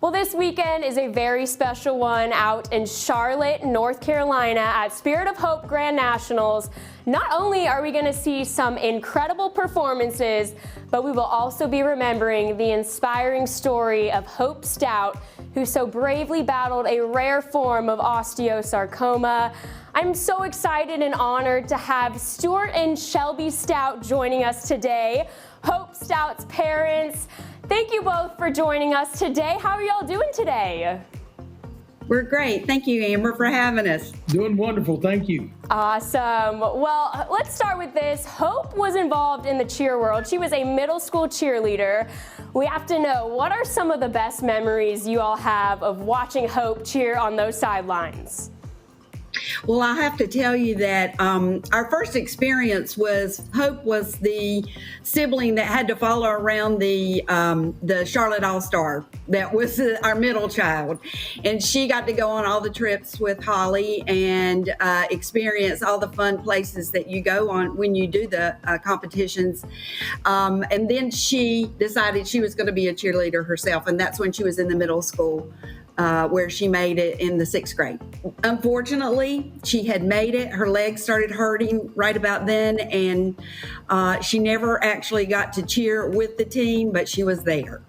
Well, this weekend is a very special one out in Charlotte, North Carolina at Spirit of Hope Grand Nationals. Not only are we going to see some incredible performances, but we will also be remembering the inspiring story of Hope Stout, who so bravely battled a rare form of osteosarcoma. I'm so excited and honored to have Stuart and Shelby Stout joining us today, Hope Stout's parents. Thank you both for joining us today. How are y'all doing today? We're great. Thank you, Amber, for having us. Doing wonderful. Thank you. Awesome. Well, let's start with this. Hope was involved in the cheer world. She was a middle school cheerleader. We have to know, what are some of the best memories you all have of watching Hope cheer on those sidelines? Well, I have to tell you that our first experience was Hope was the sibling that had to follow around the Charlotte All-Star. That was our middle child. And she got to go on all the trips with Holly and experience all the fun places that you go on when you do the competitions. And then she decided she was going to be a cheerleader herself. And that's when she was in the middle school. Where she made it in the 6th grade. Unfortunately, she had made it. Her legs started hurting right about then, and she never actually got to cheer with the team, but she was there.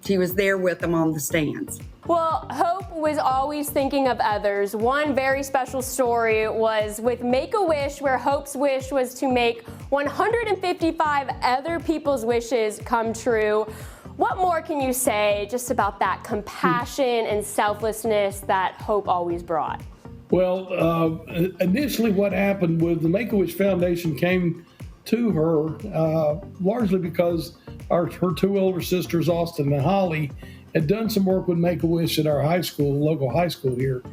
She was there with them on the stands. Well, Hope was always thinking of others. One very special story was with Make-A-Wish, where Hope's wish was to make 155 other people's wishes come true. What more can you say just about that compassion and selflessness that Hope always brought? Well, initially what happened was the Make-A-Wish Foundation came to her largely because her two older sisters, Austin and Holly, had done some work with Make-A-Wish at our high school, local high school here.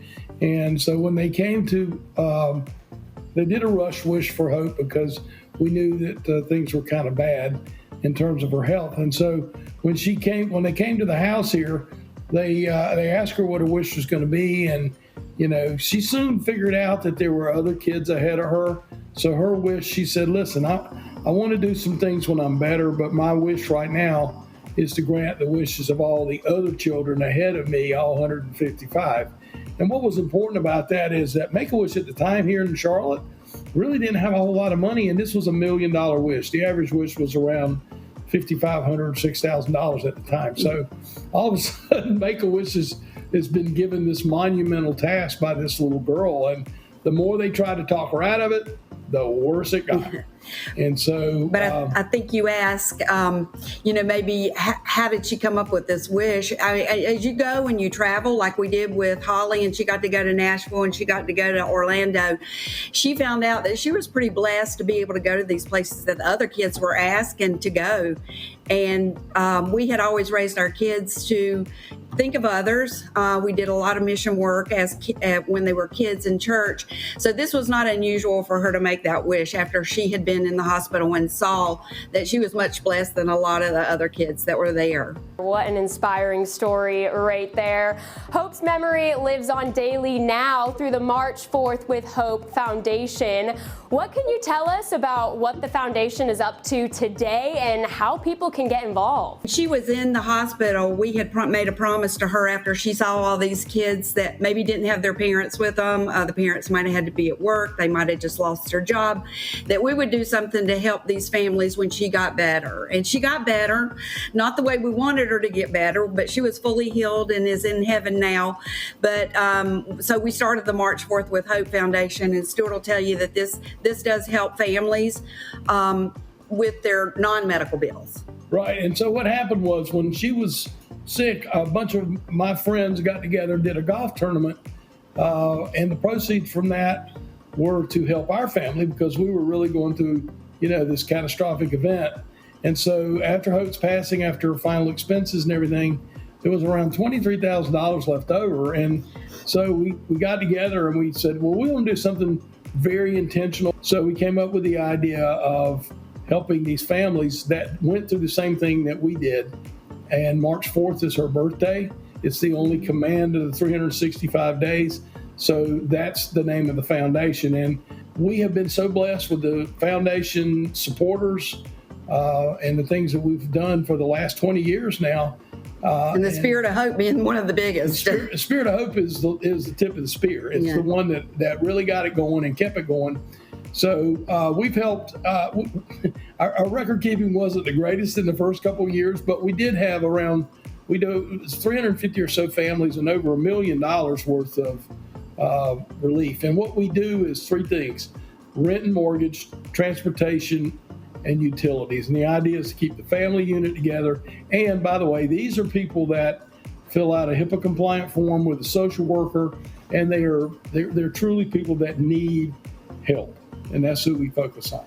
And so when they came to, they did a rush wish for Hope because we knew that things were kind of bad in terms of her health. And so when they came to the house here, they asked her what her wish was going to be. And, she soon figured out that there were other kids ahead of her. So her wish, she said, listen, I want to do some things when I'm better, but my wish right now is to grant the wishes of all the other children ahead of me, all 155. And what was important about that is that Make-A-Wish at the time here in Charlotte really didn't have a whole lot of money, and this was $1 million wish. The average wish was around $5,500, $6,000 at the time. So all of a sudden, Make-A-Wish has been given this monumental task by this little girl, and the more they tried to talk her out of it, the worse it got. And so, but I think you ask, maybe how did she come up with this wish? As you go and you travel, like we did with Holly, and she got to go to Nashville and she got to go to Orlando, she found out that she was pretty blessed to be able to go to these places that the other kids were asking to go. And we had always raised our kids to think of others. We did a lot of mission work when they were kids in church. So this was not unusual for her to make that wish after she had been in the hospital and saw that she was much blessed than a lot of the other kids that were there. What an inspiring story right there. Hope's memory lives on daily now through the March 4th with Hope Foundation. What can you tell us about what the foundation is up to today and how people can get involved? She was in the hospital. We had made a promise to her after she saw all these kids that maybe didn't have their parents with them. The parents might have had to be at work. They might have just lost their job. That we would do something to help these families when she got better. And she got better, not the way we wanted her to get better, but she was fully healed and is in heaven now. But so we started the March 4th with Hope Foundation, and Stuart will tell you that this does help families with their non-medical bills. Right. And so what happened was when she was sick, a bunch of my friends got together and did a golf tournament. And the proceeds from that were to help our family because we were really going through, this catastrophic event. And so after Hope's passing, after her final expenses and everything, there was around $23,000 left over. And so we got together and we said, well, we want to do something very intentional. So we came up with the idea of helping these families that went through the same thing that we did. And March 4th is her birthday. It's the only command of the 365 days. So that's the name of the foundation. And we have been so blessed with the foundation supporters and the things that we've done for the last 20 years now And the Spirit of Hope being one of the biggest. Spirit of Hope is the tip of the spear. It's the one that really got it going and kept it going. So we've helped. Our record keeping wasn't the greatest in the first couple of years, but we did have we do 350 or so families and over $1 million worth of relief. And what we do is three things: rent and mortgage, transportation, and utilities. And the idea is to keep the family unit together. And by the way, these are people that fill out a HIPAA compliant form with a social worker, and they're truly people that need help. And that's who we focus on.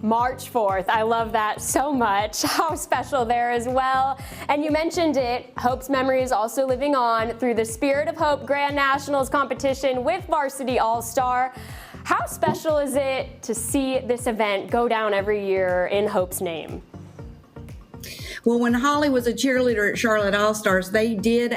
March 4th. I love that so much. How special there as well. And you mentioned it, Hope's memory is also living on through the Spirit of Hope Grand Nationals competition with Varsity All-Star. How special is it to see this event go down every year in Hope's name? Well, when Holly was a cheerleader at Charlotte All-Stars, they did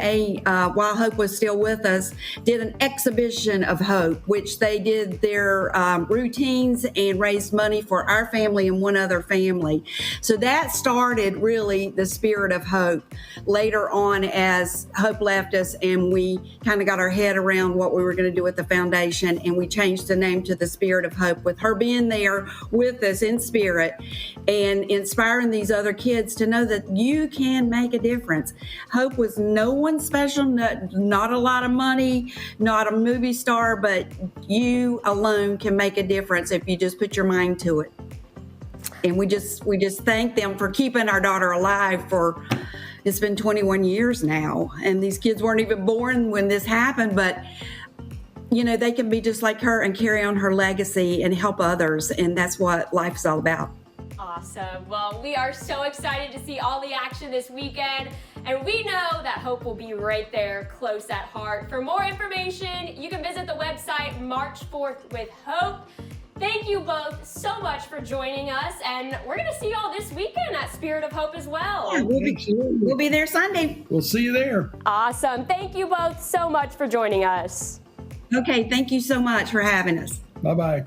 while Hope was still with us, did an exhibition of Hope, which they did their routines and raised money for our family and one other family. So that started really the Spirit of Hope. Later on, as Hope left us and we kind of got our head around what we were going to do with the foundation, and we changed the name to the Spirit of Hope, with her being there with us in spirit and inspiring these other kids to know that you can make a difference. Hope was no one special, not a lot of money, not a movie star, but you alone can make a difference if you just put your mind to it. And we just thank them for keeping our daughter alive for, it's been 21 years now. And these kids weren't even born when this happened, but they can be just like her and carry on her legacy and help others. And that's what life's all about. Awesome. Well, we are so excited to see all the action this weekend, and we know that Hope will be right there close at heart. For more information, you can visit the website March 4th with Hope. Thank you both so much for joining us, and we're going to see you all this weekend at Spirit of Hope as well. Yeah, we'll be there Sunday. We'll see you there. Awesome. Thank you both so much for joining us. Okay, thank you so much for having us. Bye-bye.